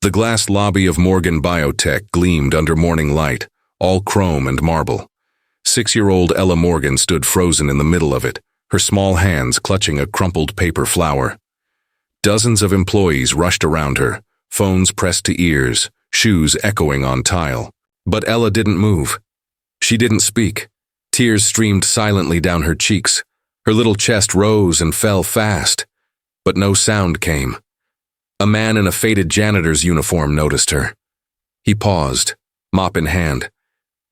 The glass lobby of Morgan Biotech gleamed under morning light, all chrome and marble. 6-year-old Ella Morgan stood frozen in the middle of it, her small hands clutching a crumpled paper flower. Dozens of employees rushed around her, phones pressed to ears, shoes echoing on tile. But Ella didn't move. She didn't speak. Tears streamed silently down her cheeks. Her little chest rose and fell fast, but no sound came. A man in a faded janitor's uniform noticed her. He paused, mop in hand.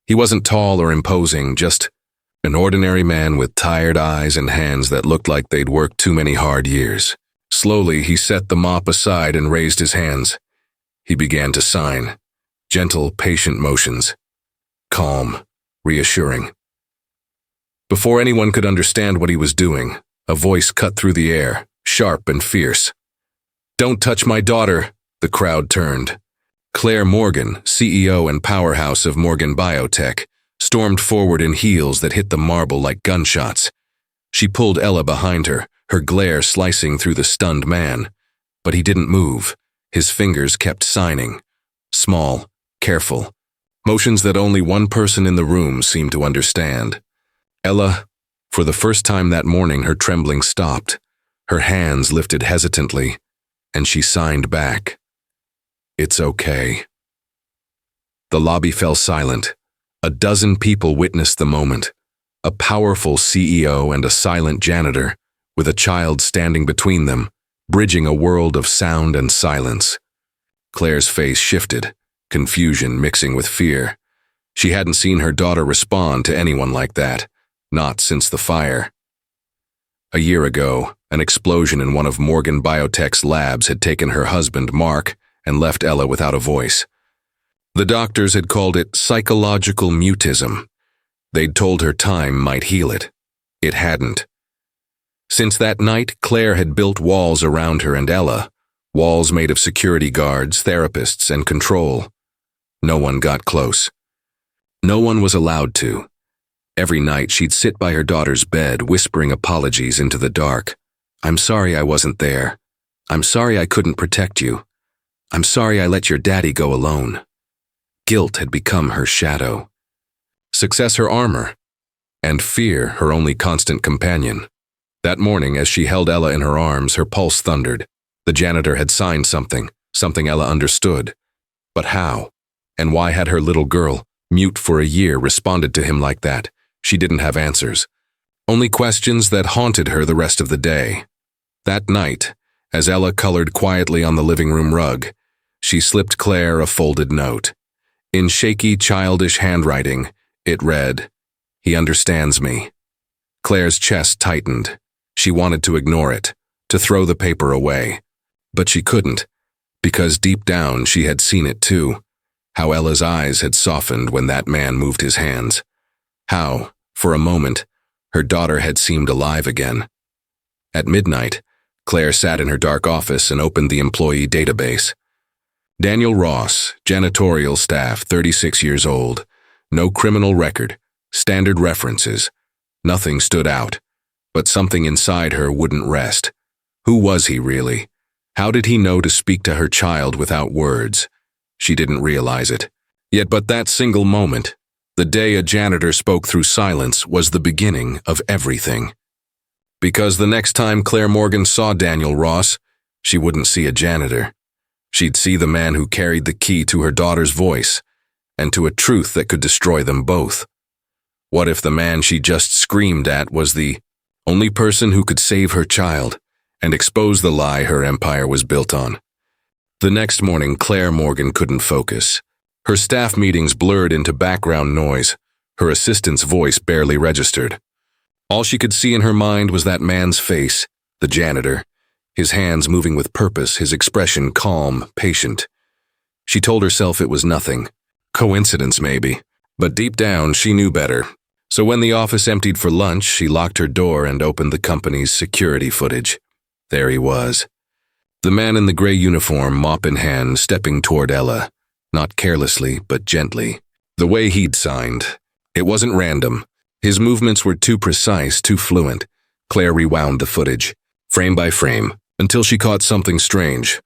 He wasn't tall or imposing, just an ordinary man with tired eyes and hands that looked like they'd worked too many hard years. Slowly, he set the mop aside and raised his hands. He began to sign. Gentle, patient motions. Calm, reassuring. Before anyone could understand what he was doing, a voice cut through the air, sharp and fierce. "Don't touch my daughter," the crowd turned. Claire Morgan, CEO and powerhouse of Morgan Biotech, stormed forward in heels that hit the marble like gunshots. She pulled Ella behind her, her glare slicing through the stunned man. But he didn't move. His fingers kept signing. Small, careful. Motions that only one person in the room seemed to understand. Ella, for the first time that morning, her trembling stopped. Her hands lifted hesitantly, and she signed back. "It's okay." The lobby fell silent. A dozen people witnessed the moment. A powerful CEO and a silent janitor, with a child standing between them, bridging a world of sound and silence. Claire's face shifted, confusion mixing with fear. She hadn't seen her daughter respond to anyone like that, not since the fire. A year ago, an explosion in one of Morgan Biotech's labs had taken her husband, Mark, and left Ella without a voice. The doctors had called it psychological mutism. They'd told her time might heal it. It hadn't. Since that night, Claire had built walls around her and Ella, walls made of security guards, therapists, and control. No one got close. No one was allowed to. Every night she'd sit by her daughter's bed, whispering apologies into the dark. "I'm sorry I wasn't there. I'm sorry I couldn't protect you. I'm sorry I let your daddy go alone." Guilt had become her shadow. Success her armor, and fear her only constant companion. That morning, as she held Ella in her arms, her pulse thundered. The janitor had signed something Ella understood. But how? And why had her little girl, mute for a year, responded to him like that? She didn't have answers. Only questions that haunted her the rest of the day. That night, as Ella colored quietly on the living room rug, she slipped Claire a folded note. In shaky, childish handwriting, it read, "He understands me." Claire's chest tightened. She wanted to ignore it, to throw the paper away. But she couldn't, because deep down she had seen it too. How Ella's eyes had softened when that man moved his hands. How, for a moment, her daughter had seemed alive again. At midnight, Claire sat in her dark office and opened the employee database. Daniel Ross, janitorial staff, 36 years old. No criminal record, standard references. Nothing stood out, but something inside her wouldn't rest. Who was he really? How did he know to speak to her child without words? She didn't realize it. Yet but that single moment, the day a janitor spoke through silence, was the beginning of everything. Because the next time Claire Morgan saw Daniel Ross, she wouldn't see a janitor. She'd see the man who carried the key to her daughter's voice, and to a truth that could destroy them both. What if the man she just screamed at was the only person who could save her child and expose the lie her empire was built on? The next morning, Claire Morgan couldn't focus. Her staff meetings blurred into background noise. Her assistant's voice barely registered. All she could see in her mind was that man's face, the janitor, his hands moving with purpose, his expression calm, patient. She told herself it was nothing. Coincidence, maybe. But deep down, she knew better. So when the office emptied for lunch, she locked her door and opened the company's security footage. There he was. The man in the gray uniform, mop in hand, stepping toward Ella. Not carelessly, but gently. The way he'd signed. It wasn't random. His movements were too precise, too fluent. Claire rewound the footage, frame by frame, until she caught something strange.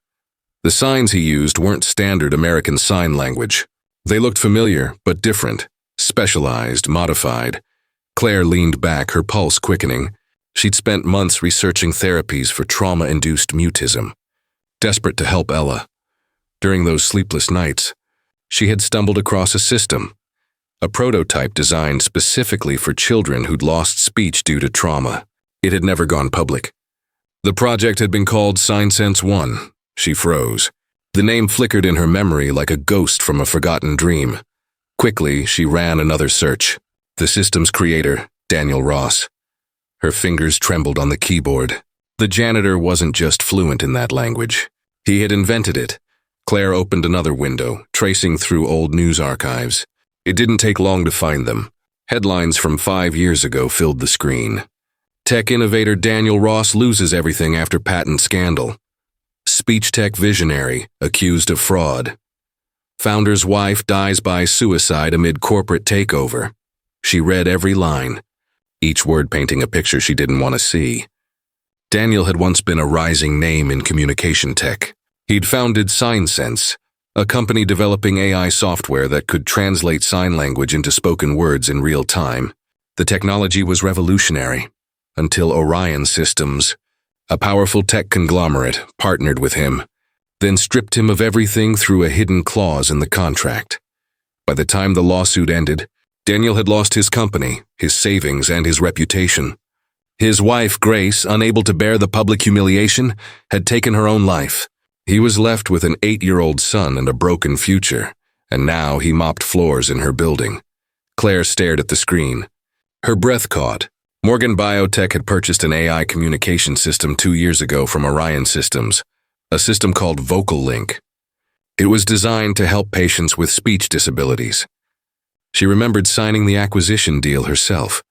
The signs he used weren't standard American Sign Language. They looked familiar, but different, specialized, modified. Claire leaned back, her pulse quickening. She'd spent months researching therapies for trauma-induced mutism, desperate to help Ella. During those sleepless nights, she had stumbled across a system, a prototype designed specifically for children who'd lost speech due to trauma. It had never gone public. The project had been called SignSense 1. She froze. The name flickered in her memory like a ghost from a forgotten dream. Quickly, she ran another search. The system's creator, Daniel Ross. Her fingers trembled on the keyboard. The janitor wasn't just fluent in that language. He had invented it. Claire opened another window, tracing through old news archives. It didn't take long to find them. Headlines from 5 years ago filled the screen. Tech innovator Daniel Ross loses everything after patent scandal. Speech tech visionary accused of fraud. Founder's wife dies by suicide amid corporate takeover. She read every line, each word painting a picture she didn't want to see. Daniel had once been a rising name in communication tech. He'd founded SignSense, a company developing AI software that could translate sign language into spoken words in real time. The technology was revolutionary, until Orion Systems, a powerful tech conglomerate, partnered with him, then stripped him of everything through a hidden clause in the contract. By the time the lawsuit ended, Daniel had lost his company, his savings, and his reputation. His wife, Grace, unable to bear the public humiliation, had taken her own life. He was left with an 8-year-old son and a broken future, and now he mopped floors in her building. Claire stared at the screen. Her breath caught. Morgan Biotech had purchased an AI communication system 2 years ago from Orion Systems, a system called VocalLink. It was designed to help patients with speech disabilities. She remembered signing the acquisition deal herself.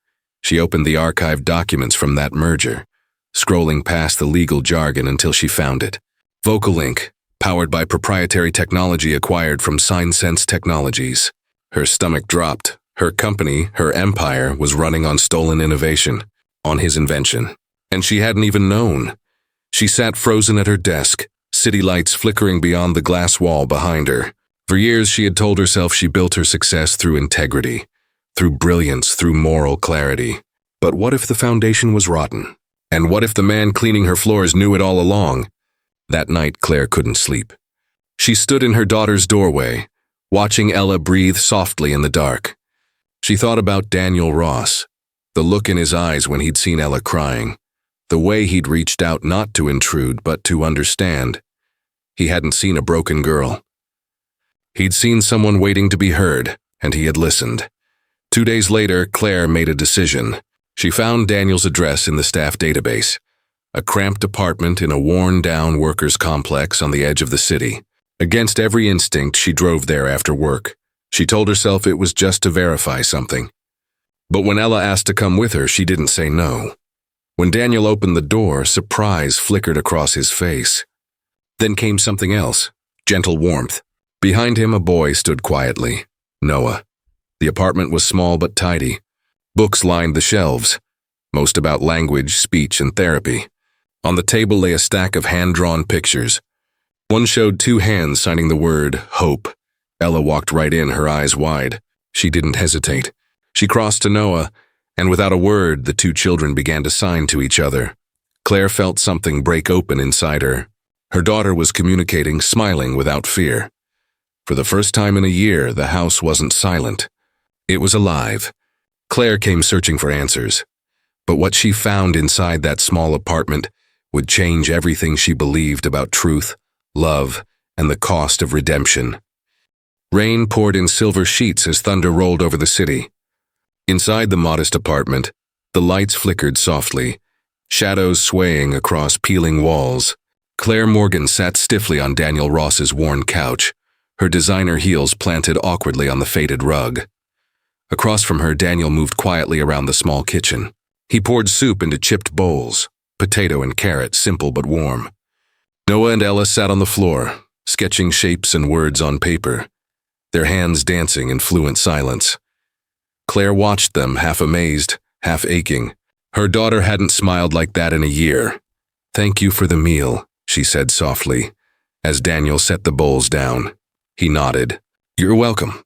She opened the archived documents from that merger, scrolling past the legal jargon until she found it. VocalLink, powered by proprietary technology acquired from SignSense Technologies. Her stomach dropped. Her company, her empire, was running on stolen innovation, on his invention. And she hadn't even known. She sat frozen at her desk, city lights flickering beyond the glass wall behind her. For years she had told herself she built her success through integrity, through brilliance, through moral clarity. But what if the foundation was rotten? And what if the man cleaning her floors knew it all along? That night, Claire couldn't sleep. She stood in her daughter's doorway, watching Ella breathe softly in the dark. She thought about Daniel Ross, the look in his eyes when he'd seen Ella crying, the way he'd reached out not to intrude but to understand. He hadn't seen a broken girl. He'd seen someone waiting to be heard, and he had listened. 2 days later, Claire made a decision. She found Daniel's address in the staff database, a cramped apartment in a worn-down workers' complex on the edge of the city. Against every instinct, she drove there after work. She told herself it was just to verify something. But when Ella asked to come with her, she didn't say no. When Daniel opened the door, surprise flickered across his face. Then came something else, gentle warmth. Behind him, a boy stood quietly, Noah. The apartment was small but tidy. Books lined the shelves, most about language, speech, and therapy. On the table lay a stack of hand-drawn pictures. One showed 2 hands signing the word hope. Ella walked right in, her eyes wide. She didn't hesitate. She crossed to Noah, and without a word, the 2 children began to sign to each other. Claire felt something break open inside her. Her daughter was communicating, smiling without fear. For the first time in a year, the house wasn't silent. It was alive. Claire came searching for answers. But what she found inside that small apartment would change everything she believed about truth, love, and the cost of redemption. Rain poured in silver sheets as thunder rolled over the city. Inside the modest apartment, the lights flickered softly, shadows swaying across peeling walls. Claire Morgan sat stiffly on Daniel Ross's worn couch, her designer heels planted awkwardly on the faded rug. Across from her, Daniel moved quietly around the small kitchen. He poured soup into chipped bowls, potato and carrot, simple but warm. Noah and Ella sat on the floor, sketching shapes and words on paper, their hands dancing in fluent silence. Claire watched them, half amazed, half aching. Her daughter hadn't smiled like that in a year. "Thank you for the meal," she said softly. as Daniel set the bowls down. He nodded. "You're welcome."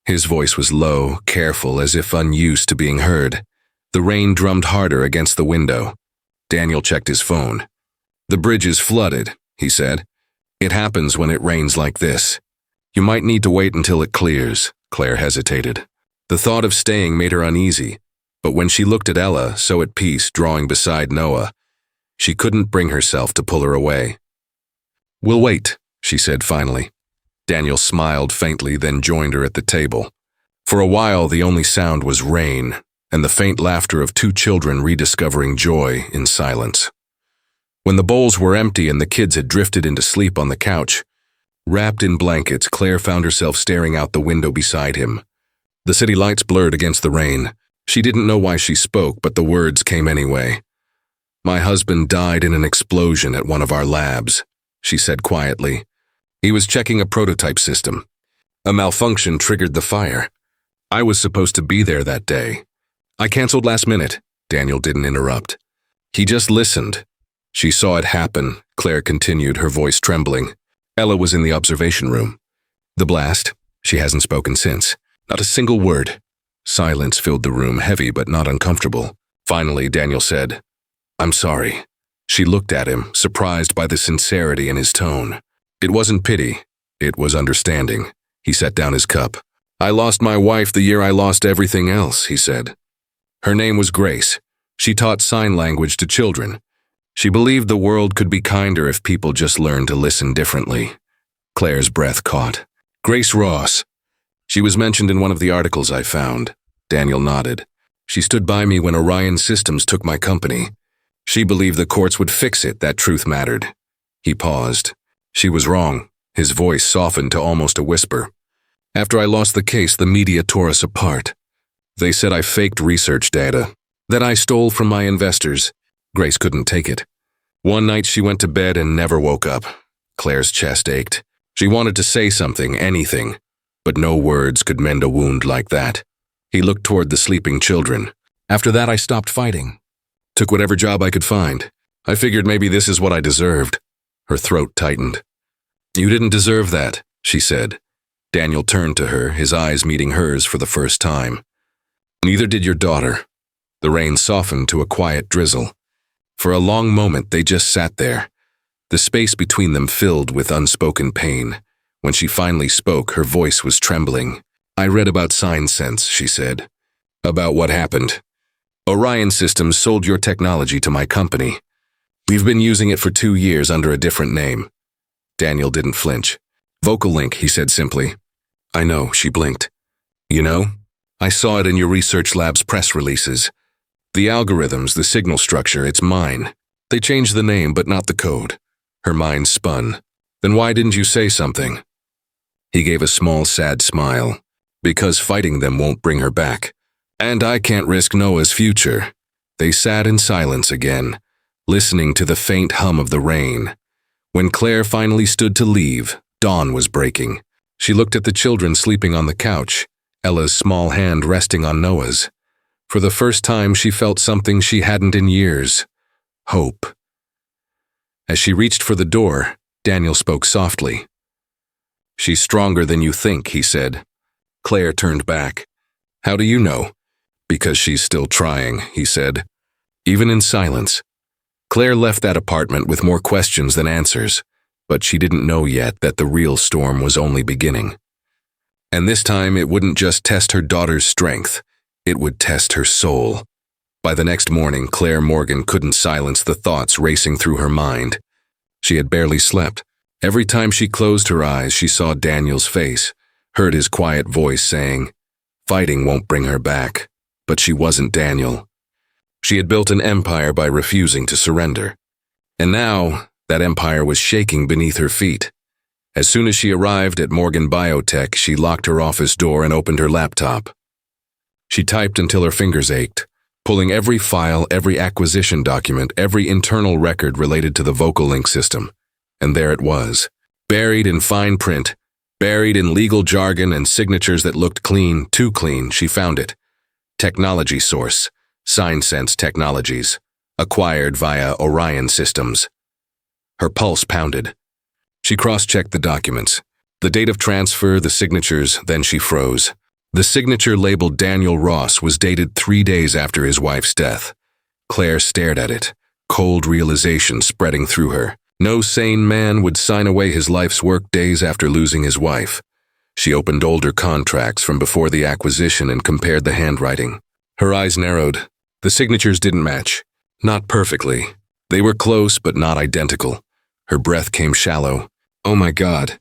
His voice was low, careful, as if unused to being heard. The rain drummed harder against the window. Daniel checked his phone. "The bridge is flooded," he said. "It happens when it rains like this. You might need to wait until it clears." Claire hesitated. The thought of staying made her uneasy, but when she looked at Ella, so at peace, drawing beside Noah, she couldn't bring herself to pull her away. "We'll wait," she said finally. Daniel smiled faintly, then joined her at the table. For a while, the only sound was rain and the faint laughter of two children rediscovering joy in silence. When the bowls were empty and the kids had drifted into sleep on the couch, wrapped in blankets, Claire found herself staring out the window beside him. The city lights blurred against the rain. She didn't know why she spoke, but the words came anyway. "My husband died in an explosion at one of our labs," she said quietly. "He was checking a prototype system. A malfunction triggered the fire. I was supposed to be there that day. I canceled last minute." Daniel didn't interrupt. He just listened. "She saw it happen," Claire continued, her voice trembling. "Ella was in the observation room. The blast, she hasn't spoken since. Not a single word." Silence filled the room, heavy but not uncomfortable. Finally, Daniel said, "I'm sorry." She looked at him, surprised by the sincerity in his tone. It wasn't pity, it was understanding. He set down his cup. "I lost my wife the year I lost everything else," he said. "Her name was Grace. She taught sign language to children. She believed the world could be kinder if people just learned to listen differently." Claire's breath caught. "Grace Ross. She was mentioned in one of the articles I found." Daniel nodded. "She stood by me when Orion Systems took my company. She believed the courts would fix it, that truth mattered." He paused. "She was wrong." His voice softened to almost a whisper. "After I lost the case, the media tore us apart. They said I faked research data, that I stole from my investors. Grace couldn't take it. One night she went to bed and never woke up." Claire's chest ached. She wanted to say something, anything, but no words could mend a wound like that. He looked toward the sleeping children. "After that, I stopped fighting. Took whatever job I could find. I figured maybe this is what I deserved." Her throat tightened. "You didn't deserve that," she said. Daniel turned to her, his eyes meeting hers for the first time. "Neither did your daughter." The rain softened to a quiet drizzle. For a long moment, they just sat there, the space between them filled with unspoken pain. When she finally spoke, her voice was trembling. "I read about sign sense," she said. "About what happened. Orion Systems sold your technology to my company. We've been using it for 2 years under a different name." Daniel didn't flinch. "Vocal Link," he said simply. "I know," she blinked. "You know? I saw it in your research lab's press releases. The algorithms, the signal structure, it's mine. They changed the name, but not the code." Her mind spun. "Then why didn't you say something?" He gave a small, sad smile. "Because fighting them won't bring her back. And I can't risk Noah's future." They sat in silence again, listening to the faint hum of the rain. When Claire finally stood to leave, dawn was breaking. She looked at the children sleeping on the couch, Ella's small hand resting on Noah's. For the first time, she felt something she hadn't in years: hope. As she reached for the door, Daniel spoke softly. "She's stronger than you think," he said. Claire turned back. "How do you know?" "Because she's still trying," he said. Even in silence. Claire left that apartment with more questions than answers, but she didn't know yet that the real storm was only beginning. And this time it wouldn't just test her daughter's strength, it would test her soul. By the next morning, Claire Morgan couldn't silence the thoughts racing through her mind. She had barely slept. Every time she closed her eyes, she saw Daniel's face, heard his quiet voice saying, "Fighting won't bring her back." But she wasn't Daniel. She had built an empire by refusing to surrender. And now, that empire was shaking beneath her feet. As soon as she arrived at Morgan Biotech, she locked her office door and opened her laptop. She typed until her fingers ached, pulling every file, every acquisition document, every internal record related to the Vocal Link system. And there it was, buried in fine print, buried in legal jargon and signatures that looked clean, too clean. She found it. Technology source, SignSense Technologies, acquired via Orion Systems. Her pulse pounded. She cross-checked the documents. The date of transfer, the signatures, then she froze. The signature labeled Daniel Ross was dated 3 days after his wife's death. Claire stared at it, cold realization spreading through her. No sane man would sign away his life's work days after losing his wife. She opened older contracts from before the acquisition and compared the handwriting. Her eyes narrowed. The signatures didn't match. Not perfectly. They were close but not identical. Her breath came shallow. "Oh my God,"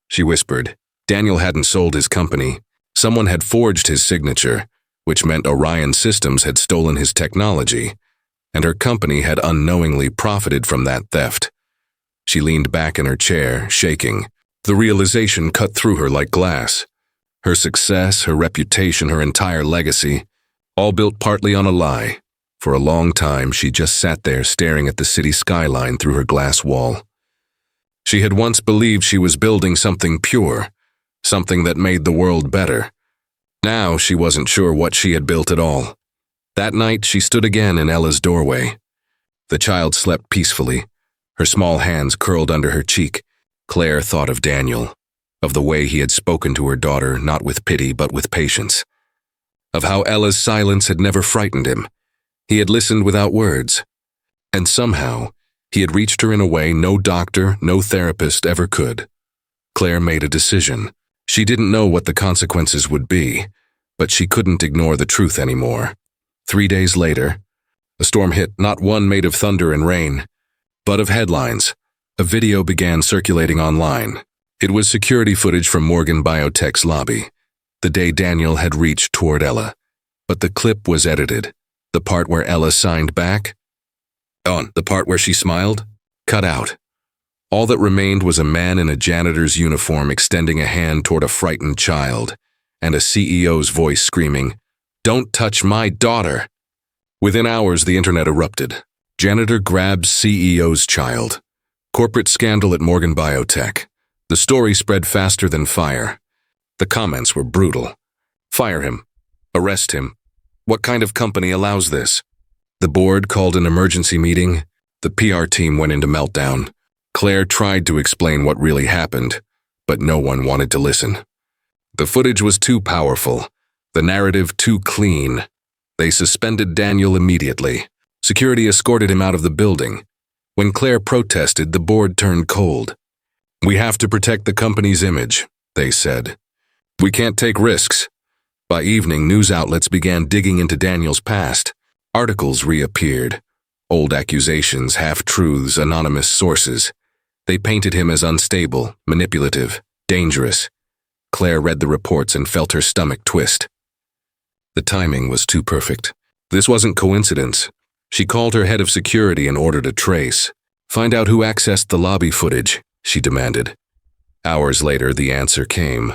she whispered. Daniel hadn't sold his company. Someone had forged his signature, which meant Orion Systems had stolen his technology, and her company had unknowingly profited from that theft. She leaned back in her chair, shaking. The realization cut through her like glass. Her success, her reputation, her entire legacy, all built partly on a lie. For a long time, she just sat there staring at the city skyline through her glass wall. She had once believed she was building something pure, something that made the world better. Now she wasn't sure what she had built at all. That night, she stood again in Ella's doorway. The child slept peacefully, her small hands curled under her cheek. Claire thought of Daniel, of the way he had spoken to her daughter, not with pity but with patience, of how Ella's silence had never frightened him. He had listened without words, and somehow he had reached her in a way no doctor, no therapist ever could. Claire made a decision. She didn't know what the consequences would be, but she couldn't ignore the truth anymore. 3 days later, a storm hit, not one made of thunder and rain, but of headlines. A video began circulating online. It was security footage from Morgan Biotech's lobby, the day Daniel had reached toward Ella. But the clip was edited. The part where Ella signed back? The part where she smiled? Cut out. All that remained was a man in a janitor's uniform extending a hand toward a frightened child, and a CEO's voice screaming, "Don't touch my daughter!" Within hours, the internet erupted. Janitor grabs CEO's child. Corporate scandal at Morgan Biotech. The story spread faster than fire. The comments were brutal. Fire him. Arrest him. What kind of company allows this? The board called an emergency meeting. The PR team went into meltdown. Claire tried to explain what really happened, but no one wanted to listen. The footage was too powerful, the narrative too clean. They suspended Daniel immediately. Security escorted him out of the building. When Claire protested, the board turned cold. "We have to protect the company's image," they said. "We can't take risks." By evening, news outlets began digging into Daniel's past. Articles reappeared. Old accusations, half-truths, anonymous sources. They painted him as unstable, manipulative, dangerous. Claire read the reports and felt her stomach twist. The timing was too perfect. This wasn't coincidence. She called her head of security and ordered a trace. "Find out who accessed the lobby footage," she demanded. Hours later, the answer came.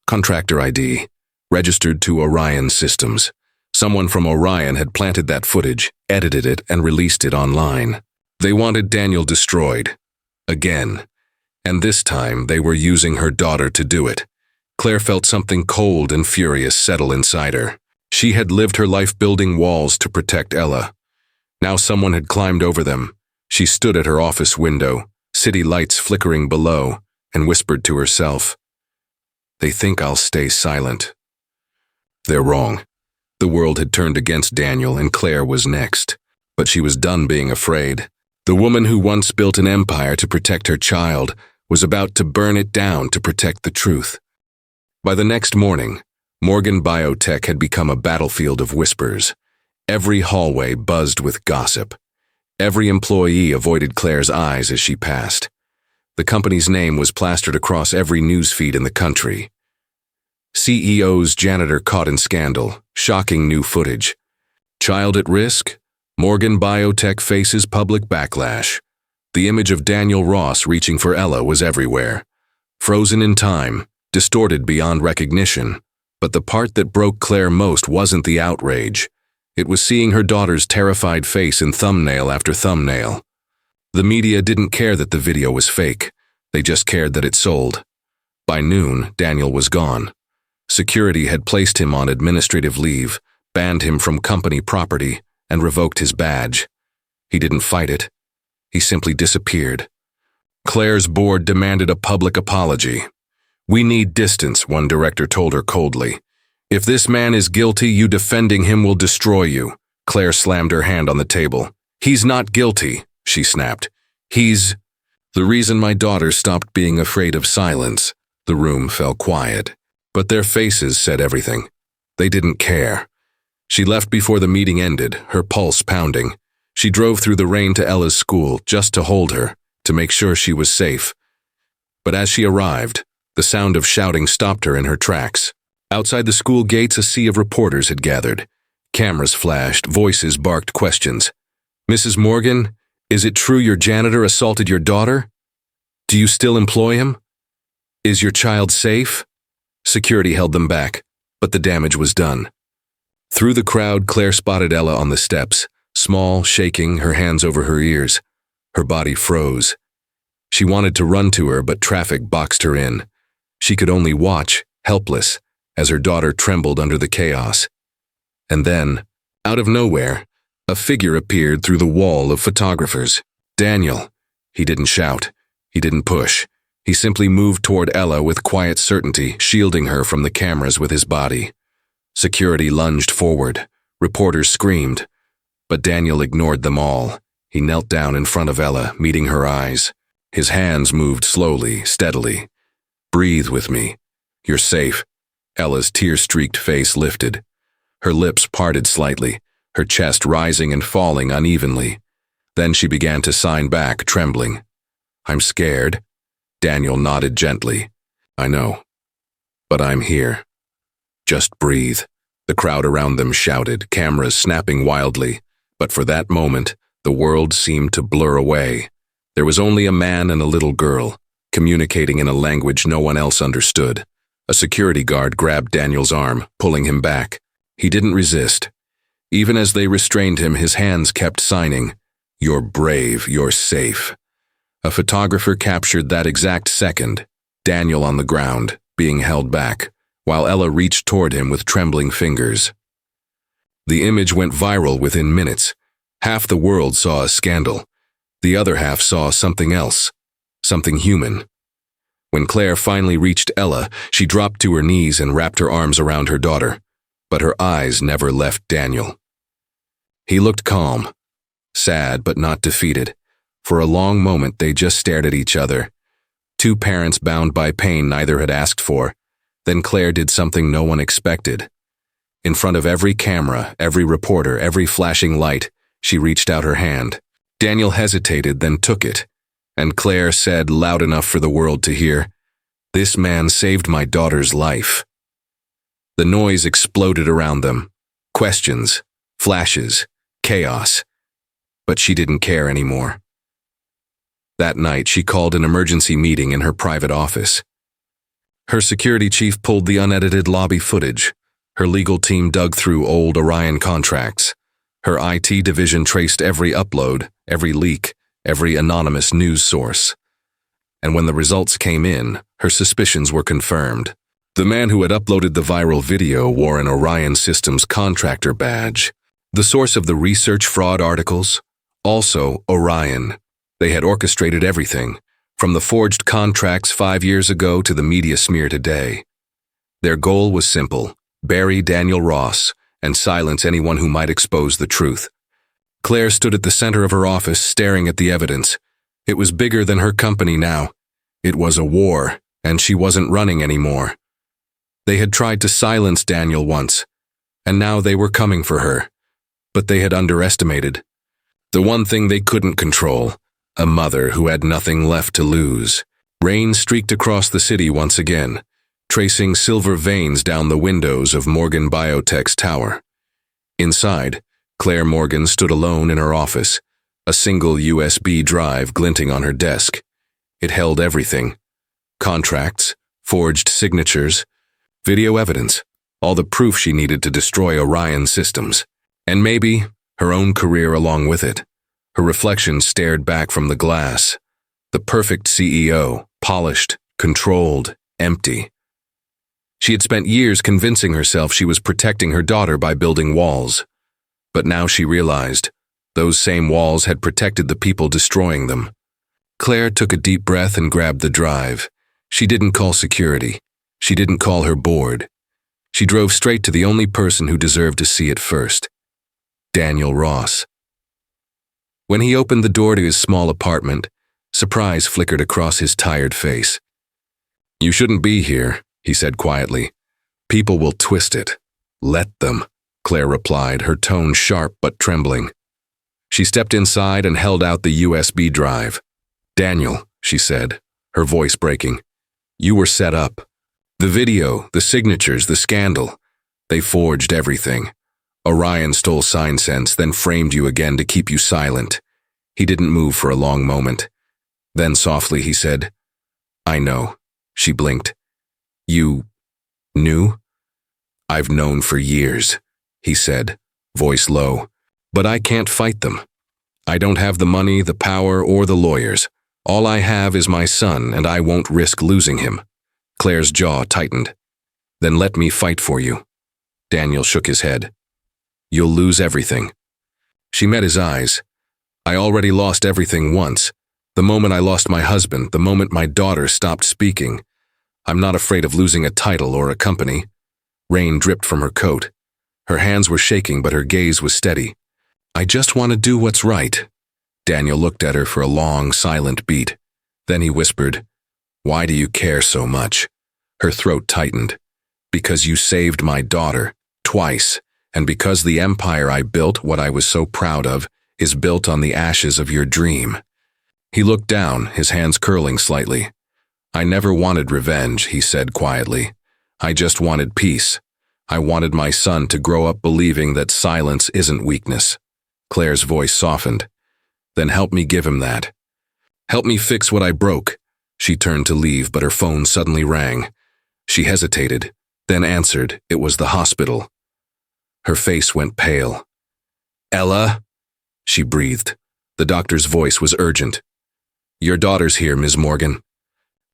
Contractor ID, registered to Orion Systems. Someone from Orion had planted that footage, edited it, and released it online. They wanted Daniel destroyed. Again. And this time, they were using her daughter to do it. Claire felt something cold and furious settle inside her. She had lived her life building walls to protect Ella. Now someone had climbed over them. She stood at her office window, city lights flickering below, and whispered to herself, "They think I'll stay silent." They're wrong. The world had turned against Daniel, and Claire was next. But she was done being afraid. The woman who once built an empire to protect her child was about to burn it down to protect the truth. By the next morning, Morgan Biotech had become a battlefield of whispers. Every hallway buzzed with gossip. Every employee avoided Claire's eyes as she passed. The company's name was plastered across every newsfeed in the country. CEO's janitor caught in scandal, shocking new footage. Child at risk? Morgan Biotech faces public backlash. The image of Daniel Ross reaching for Ella was everywhere. Frozen in time, distorted beyond recognition. But the part that broke Claire most wasn't the outrage. It was seeing her daughter's terrified face in thumbnail after thumbnail. The media didn't care that the video was fake. They just cared that it sold. By noon, Daniel was gone. Security had placed him on administrative leave, banned him from company property, and revoked his badge. He didn't fight it. He simply disappeared. Claire's board demanded a public apology. "We need distance," one director told her coldly. "If this man is guilty, you defending him will destroy you." Claire slammed her hand on the table. "He's not guilty," she snapped. "He's—" "The reason my daughter stopped being afraid of silence." The room fell quiet, but their faces said everything. They didn't care. She left before the meeting ended, her pulse pounding. She drove through the rain to Ella's school just to hold her, to make sure she was safe. But as she arrived, the sound of shouting stopped her in her tracks. Outside the school gates, a sea of reporters had gathered. Cameras flashed, voices barked questions. "Mrs. Morgan, is it true your janitor assaulted your daughter? Do you still employ him? Is your child safe?" Security held them back, but the damage was done. Through the crowd, Claire spotted Ella on the steps, small, shaking, her hands over her ears. Her body froze. She wanted to run to her, but traffic boxed her in. She could only watch, helpless, as her daughter trembled under the chaos. And then, out of nowhere, a figure appeared through the wall of photographers. Daniel. He didn't shout. He didn't push. He simply moved toward Ella with quiet certainty, shielding her from the cameras with his body. Security lunged forward. Reporters screamed. But Daniel ignored them all. He knelt down in front of Ella, meeting her eyes. His hands moved slowly, steadily. "Breathe with me. You're safe." Ella's tear-streaked face lifted. Her lips parted slightly, her chest rising and falling unevenly. Then she began to sign back, trembling. "I'm scared." Daniel nodded gently. "I know. But I'm here. Just breathe." The crowd around them shouted, cameras snapping wildly. But for that moment, the world seemed to blur away. There was only a man and a little girl, communicating in a language no one else understood. A security guard grabbed Daniel's arm, pulling him back. He didn't resist. Even as they restrained him, his hands kept signing, "You're brave, you're safe." A photographer captured that exact second, Daniel on the ground, being held back, while Ella reached toward him with trembling fingers. The image went viral within minutes. Half the world saw a scandal. The other half saw something else, something human. When Claire finally reached Ella, she dropped to her knees and wrapped her arms around her daughter. But her eyes never left Daniel. He looked calm, sad but not defeated. For a long moment they just stared at each other. Two parents bound by pain neither had asked for. Then Claire did something no one expected. In front of every camera, every reporter, every flashing light, she reached out her hand. Daniel hesitated, then took it. And Claire said, loud enough for the world to hear, "This man saved my daughter's life." The noise exploded around them. Questions, flashes, chaos. But she didn't care anymore. That night, she called an emergency meeting in her private office. Her security chief pulled the unedited lobby footage. Her legal team dug through old Orion contracts. Her IT division traced every upload, every leak, every anonymous news source. And when the results came in, her suspicions were confirmed. The man who had uploaded the viral video wore an Orion Systems contractor badge. The source of the research fraud articles? Also Orion. They had orchestrated everything, from the forged contracts 5 years ago to the media smear today. Their goal was simple: bury Daniel Ross and silence anyone who might expose the truth. Claire stood at the center of her office, staring at the evidence. It was bigger than her company now. It was a war, and she wasn't running anymore. They had tried to silence Daniel once, and now they were coming for her. But they had underestimated the one thing they couldn't control: a mother who had nothing left to lose. Rain streaked across the city once again, tracing silver veins down the windows of Morgan Biotech's tower. Inside, Claire Morgan stood alone in her office, a single USB drive glinting on her desk. It held everything: contracts, forged signatures, video evidence, all the proof she needed to destroy Orion Systems. And maybe her own career along with it. Her reflection stared back from the glass. The perfect CEO, polished, controlled, empty. She had spent years convincing herself she was protecting her daughter by building walls. But now she realized those same walls had protected the people destroying them. Claire took a deep breath and grabbed the drive. She didn't call security. She didn't call her board. She drove straight to the only person who deserved to see it first. Daniel Ross. When he opened the door to his small apartment, surprise flickered across his tired face. "You shouldn't be here," he said quietly. "People will twist it." "Let them," Claire replied, her tone sharp but trembling. She stepped inside and held out the USB drive. "Daniel," she said, her voice breaking, "you were set up. The video, the signatures, the scandal. They forged everything. Orion stole SignSense, then framed you again to keep you silent." He didn't move for a long moment. Then softly he said, "I know." She blinked. "You knew?" "I've known for years," he said, voice low. "But I can't fight them. I don't have the money, the power, or the lawyers. All I have is my son, and I won't risk losing him." Claire's jaw tightened. "Then let me fight for you." Daniel shook his head. "You'll lose everything." She met his eyes. "I already lost everything once. The moment I lost my husband, the moment my daughter stopped speaking. I'm not afraid of losing a title or a company." Rain dripped from her coat. Her hands were shaking, but her gaze was steady. "I just want to do what's right." Daniel looked at her for a long, silent beat. Then he whispered, "Why do you care so much?" Her throat tightened. "Because you saved my daughter, twice, and because the empire I built, what I was so proud of, is built on the ashes of your dream." He looked down, his hands curling slightly. "I never wanted revenge," he said quietly. "I just wanted peace. I wanted my son to grow up believing that silence isn't weakness." Claire's voice softened. "Then help me give him that. Help me fix what I broke." She turned to leave, but her phone suddenly rang. She hesitated, then answered. It was the hospital. Her face went pale. "Ella?" she breathed. The doctor's voice was urgent. "Your daughter's here, Ms. Morgan.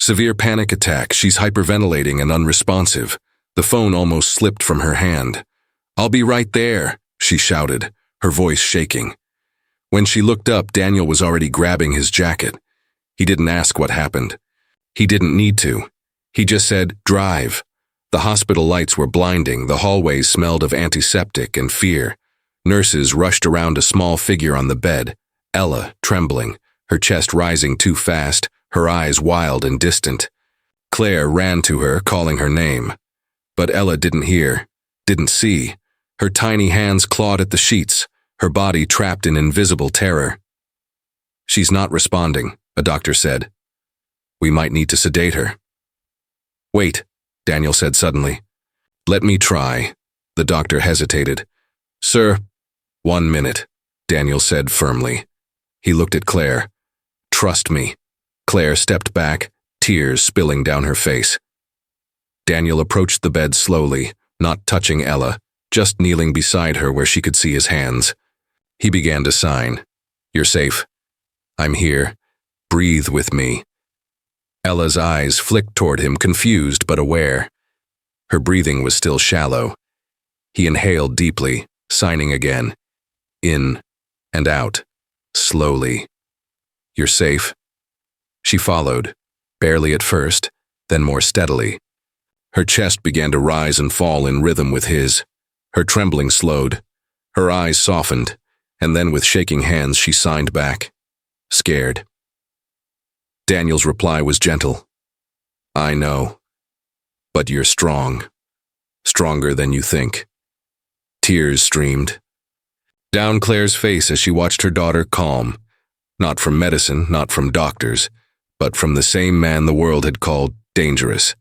Severe panic attack. She's hyperventilating and unresponsive." The phone almost slipped from her hand. "I'll be right there," she shouted, her voice shaking. When she looked up, Daniel was already grabbing his jacket. He didn't ask what happened. He didn't need to. He just said, "Drive." The hospital lights were blinding. The hallways smelled of antiseptic and fear. Nurses rushed around a small figure on the bed. Ella, trembling, her chest rising too fast, her eyes wild and distant. Claire ran to her, calling her name. But Ella didn't hear, didn't see. Her tiny hands clawed at the sheets, her body trapped in invisible terror. "She's not responding," a doctor said. "We might need to sedate her." "Wait," Daniel said suddenly. "Let me try." The doctor hesitated. "Sir." "1 minute," Daniel said firmly. He looked at Claire. "Trust me." Claire stepped back, tears spilling down her face. Daniel approached the bed slowly, not touching Ella, just kneeling beside her where she could see his hands. He began to sign. "You're safe. I'm here. Breathe with me." Ella's eyes flicked toward him, confused but aware. Her breathing was still shallow. He inhaled deeply, signing again. In and out, slowly. "You're safe." She followed, barely at first, then more steadily. Her chest began to rise and fall in rhythm with his. Her trembling slowed. Her eyes softened, and then with shaking hands she signed back. Scared. Daniel's reply was gentle. "I know. But you're strong. Stronger than you think." Tears streamed down Claire's face as she watched her daughter calm. Not from medicine, not from doctors, but from the same man the world had called dangerous.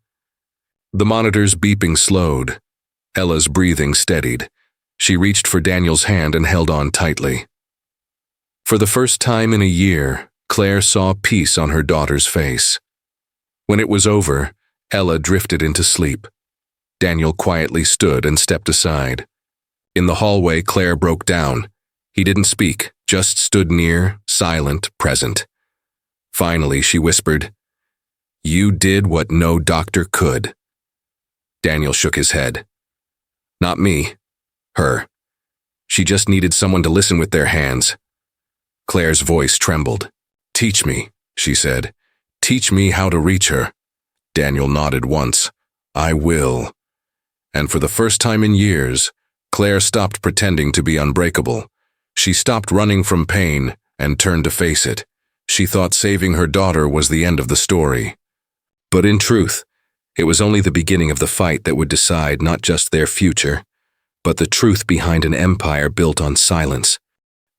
The monitor's beeping slowed. Ella's breathing steadied. She reached for Daniel's hand and held on tightly. For the first time in a year, Claire saw peace on her daughter's face. When it was over, Ella drifted into sleep. Daniel quietly stood and stepped aside. In the hallway, Claire broke down. He didn't speak, just stood near, silent, present. Finally, she whispered, "You did what no doctor could." Daniel shook his head. "Not me. Her. She just needed someone to listen with their hands." Claire's voice trembled. "Teach me," she said. "Teach me how to reach her." Daniel nodded once. "I will." And for the first time in years, Claire stopped pretending to be unbreakable. She stopped running from pain and turned to face it. She thought saving her daughter was the end of the story. But in truth, it was only the beginning of the fight that would decide not just their future, but the truth behind an empire built on silence.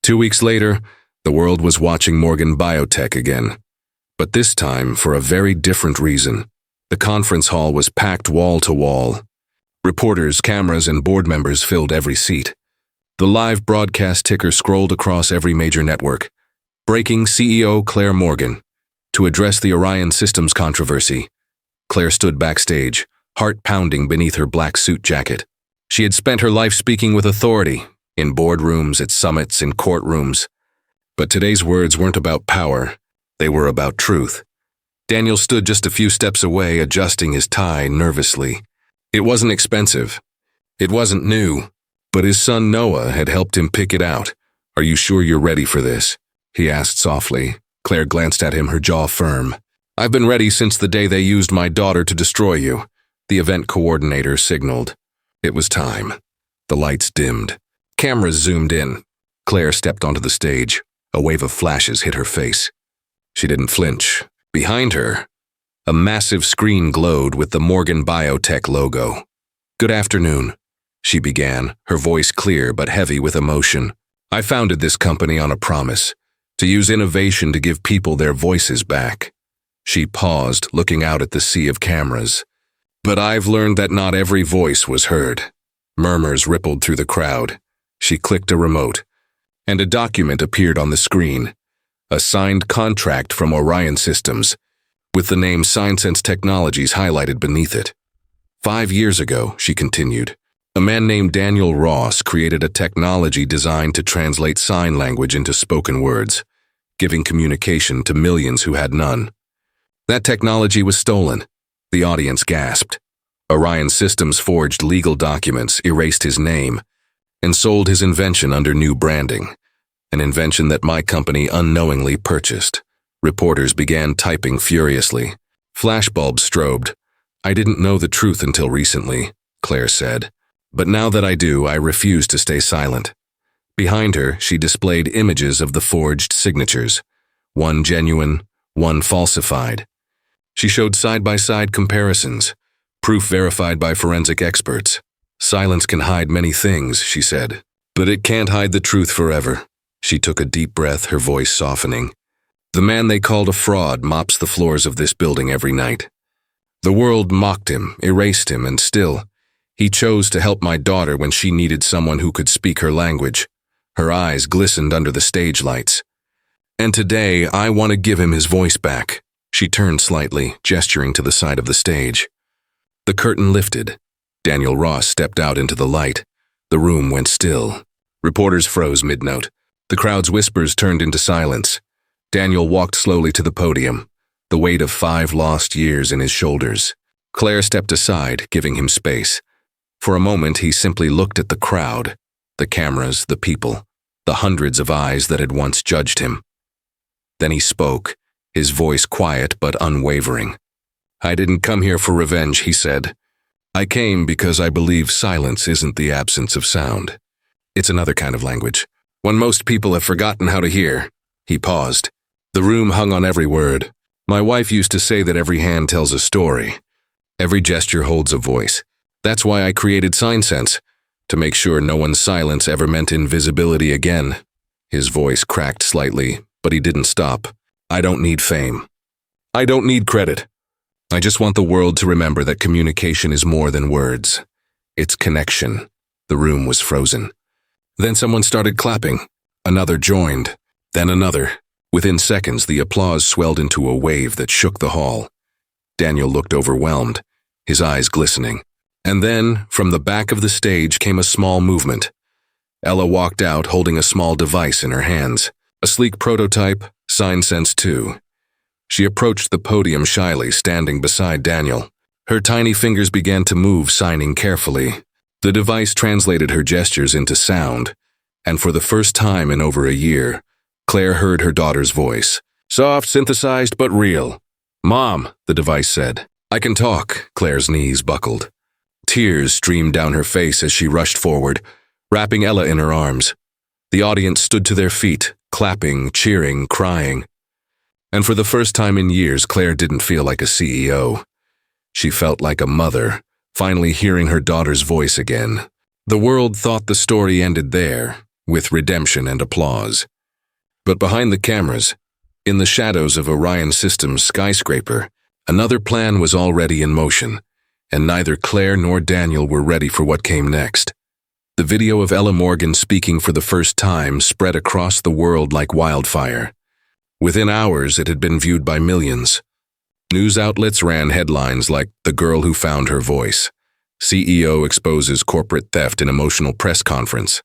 2 weeks later, the world was watching Morgan Biotech again. But this time for a very different reason. The conference hall was packed wall to wall. Reporters, cameras, and board members filled every seat. The live broadcast ticker scrolled across every major network. Breaking CEO Claire Morgan. To address the Orion Systems controversy. Claire stood backstage, heart pounding beneath her black suit jacket. She had spent her life speaking with authority, in boardrooms, at summits, in courtrooms. But today's words weren't about power. They were about truth. Daniel stood just a few steps away, adjusting his tie nervously. It wasn't expensive. It wasn't new. But his son Noah had helped him pick it out. "Are you sure you're ready for this?" he asked softly. Claire glanced at him, her jaw firm. "I've been ready since the day they used my daughter to destroy you," the event coordinator signaled. It was time. The lights dimmed. Cameras zoomed in. Claire stepped onto the stage. A wave of flashes hit her face. She didn't flinch. Behind her, a massive screen glowed with the Morgan Biotech logo. "Good afternoon," she began, her voice clear but heavy with emotion. "I founded this company on a promise, to use innovation to give people their voices back." She paused, looking out at the sea of cameras. "But I've learned that not every voice was heard." Murmurs rippled through the crowd. She clicked a remote, and a document appeared on the screen. A signed contract from Orion Systems, with the name SignSense Technologies highlighted beneath it. 5 years ago, she continued, a man named Daniel Ross created a technology designed to translate sign language into spoken words, giving communication to millions who had none. That technology was stolen. The audience gasped. Orion Systems forged legal documents, erased his name, and sold his invention under new branding, an invention that my company unknowingly purchased. Reporters began typing furiously. Flashbulbs strobed. "I didn't know the truth until recently," Claire said. "But now that I do, I refuse to stay silent." Behind her, she displayed images of the forged signatures, one genuine, one falsified. She showed side-by-side comparisons, proof verified by forensic experts. "Silence can hide many things," she said, "but it can't hide the truth forever." She took a deep breath, her voice softening. "The man they called a fraud mops the floors of this building every night. The world mocked him, erased him, and still, he chose to help my daughter when she needed someone who could speak her language." Her eyes glistened under the stage lights. "And today, I want to give him his voice back." She turned slightly, gesturing to the side of the stage. The curtain lifted. Daniel Ross stepped out into the light. The room went still. Reporters froze mid-note. The crowd's whispers turned into silence. Daniel walked slowly to the podium, the weight of 5 lost years in his shoulders. Claire stepped aside, giving him space. For a moment, he simply looked at the crowd, the cameras, the people, the hundreds of eyes that had once judged him. Then he spoke, his voice quiet but unwavering. "I didn't come here for revenge," he said. "I came because I believe silence isn't the absence of sound. It's another kind of language, one most people have forgotten how to hear." He paused. The room hung on every word. "My wife used to say that every hand tells a story. Every gesture holds a voice. That's why I created SignSense, to make sure no one's silence ever meant invisibility again." His voice cracked slightly, but he didn't stop. "I don't need fame. I don't need credit. I just want the world to remember that communication is more than words. It's connection." The room was frozen. Then someone started clapping. Another joined. Then another. Within seconds, the applause swelled into a wave that shook the hall. Daniel looked overwhelmed, his eyes glistening. And then, from the back of the stage came a small movement. Ella walked out holding a small device in her hands, a sleek prototype, SignSense 2. She approached the podium shyly, standing beside Daniel. Her tiny fingers began to move, signing carefully. The device translated her gestures into sound, and for the first time in over a year, Claire heard her daughter's voice, Soft, synthesized, but real. Mom, the device said. I can talk. Claire's knees buckled. Tears streamed down her face as she rushed forward, wrapping Ella in her arms. The audience stood to their feet, clapping, cheering, crying. And for the first time in years, Claire didn't feel like a CEO. She felt like a mother, finally hearing her daughter's voice again. The world thought the story ended there, with redemption and applause. But behind the cameras, in the shadows of Orion Systems' skyscraper, another plan was already in motion, and neither Claire nor Daniel were ready for what came next. The video of Ella Morgan speaking for the first time spread across the world like wildfire. Within hours, it had been viewed by millions. News outlets ran headlines like "The Girl Who Found Her Voice," "CEO Exposes Corporate Theft in Emotional Press Conference,"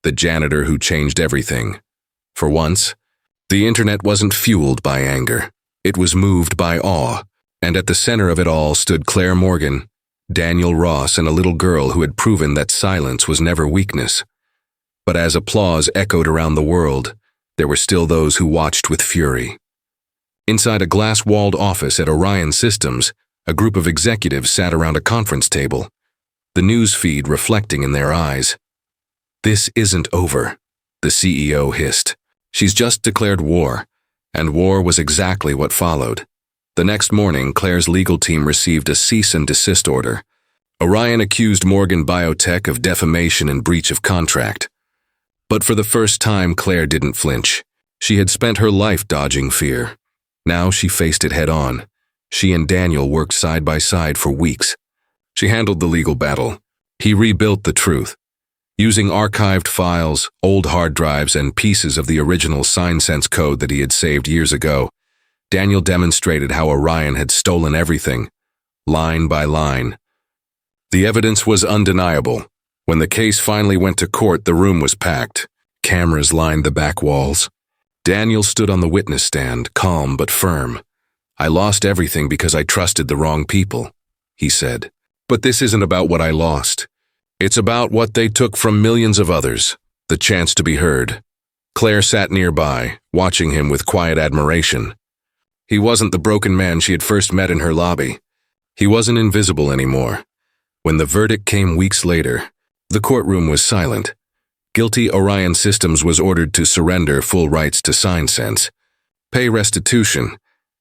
"The Janitor Who Changed Everything." For once, the internet wasn't fueled by anger. It was moved by awe, and at the center of it all stood Claire Morgan, Daniel Ross, and a little girl who had proven that silence was never weakness. But as applause echoed around the world, there were still those who watched with fury. Inside a glass-walled office at Orion Systems, a group of executives sat around a conference table, the news feed reflecting in their eyes. "This isn't over," the CEO hissed. "She's just declared war," and war was exactly what followed. The next morning, Claire's legal team received a cease and desist order. Orion accused Morgan Biotech of defamation and breach of contract. But for the first time, Claire didn't flinch. She had spent her life dodging fear. Now she faced it head-on. She and Daniel worked side by side for weeks. She handled the legal battle. He rebuilt the truth. Using archived files, old hard drives, and pieces of the original SignSense code that he had saved years ago, Daniel demonstrated how Orion had stolen everything, line by line. The evidence was undeniable. When the case finally went to court, the room was packed. Cameras lined the back walls. Daniel stood on the witness stand, calm but firm. "I lost everything because I trusted the wrong people," he said. "But this isn't about what I lost. It's about what they took from millions of others, the chance to be heard." Claire sat nearby, watching him with quiet admiration. He wasn't the broken man she had first met in her lobby. He wasn't invisible anymore. When the verdict came weeks later, the courtroom was silent. Guilty Orion Systems was ordered to surrender full rights to SignSense, pay restitution,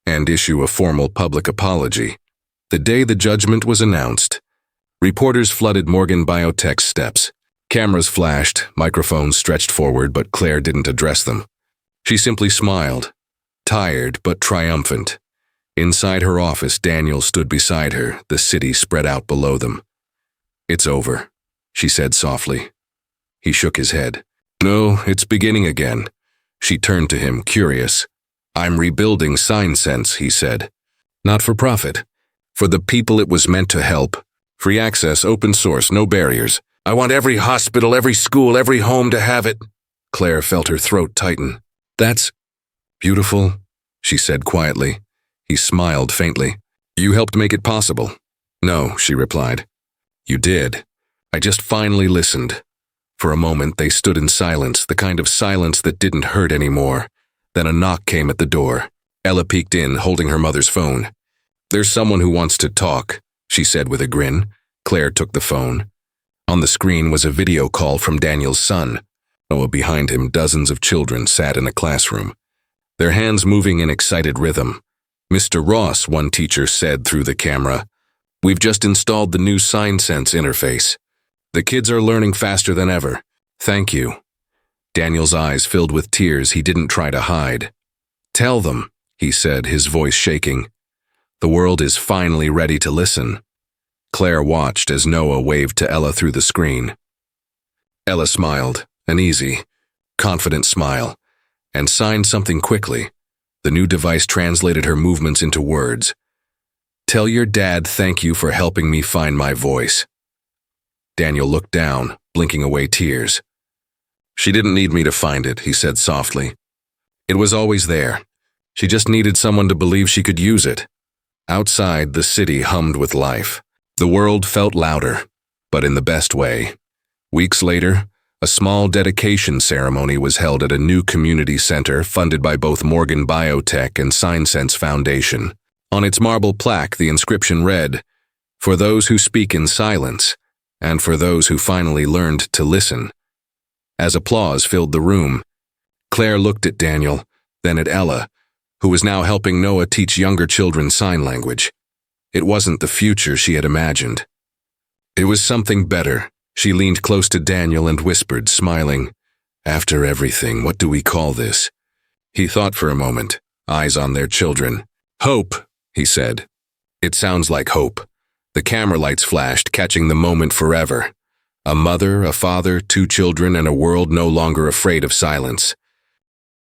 and issue a formal public apology. The day the judgment was announced, reporters flooded Morgan Biotech's steps. Cameras flashed, microphones stretched forward, but Claire didn't address them. She simply smiled, tired but triumphant. Inside her office, Daniel stood beside her, the city spread out below them. "It's over," she said softly. He shook his head. "No, it's beginning again." She turned to him, curious. "I'm rebuilding SignSense," he said. "Not for profit. For the people it was meant to help. Free access, open source, no barriers. I want every hospital, every school, every home to have it." Claire felt her throat tighten. "That's beautiful," she said quietly. He smiled faintly. "You helped make it possible." "No," she replied. "You did. I just finally listened." For a moment, they stood in silence, the kind of silence that didn't hurt anymore. Then a knock came at the door. Ella peeked in, holding her mother's phone. "There's someone who wants to talk," she said with a grin. Claire took the phone. On the screen was a video call from Daniel's son. Behind him, dozens of children sat in a classroom, their hands moving in excited rhythm. "Mr. Ross," one teacher said through the camera, "we've just installed the new SignSense interface. The kids are learning faster than ever. Thank you." Daniel's eyes filled with tears he didn't try to hide. "Tell them," he said, his voice shaking. "The world is finally ready to listen." Claire watched as Noah waved to Ella through the screen. Ella smiled, an easy, confident smile, and signed something quickly. The new device translated her movements into words. "Tell your dad thank you for helping me find my voice." Daniel looked down, blinking away tears. "She didn't need me to find it," he said softly. "It was always there. She just needed someone to believe she could use it." Outside, the city hummed with life. The world felt louder, but in the best way. Weeks later, A small dedication ceremony was held at a new community center funded by both Morgan Biotech and SignSense Foundation. On its marble plaque, the inscription read, "For those who speak in silence, and for those who finally learned to listen." As applause filled the room, Claire looked at Daniel, then at Ella, who was now helping Noah teach younger children sign language. It wasn't the future she had imagined. It was something better. She leaned close to Daniel and whispered, smiling, "After everything, what do we call this?" He thought for a moment, eyes on their children. "Hope," he said. "It sounds like hope." The camera lights flashed, catching the moment forever. A mother, a father, two children, and a world no longer afraid of silence.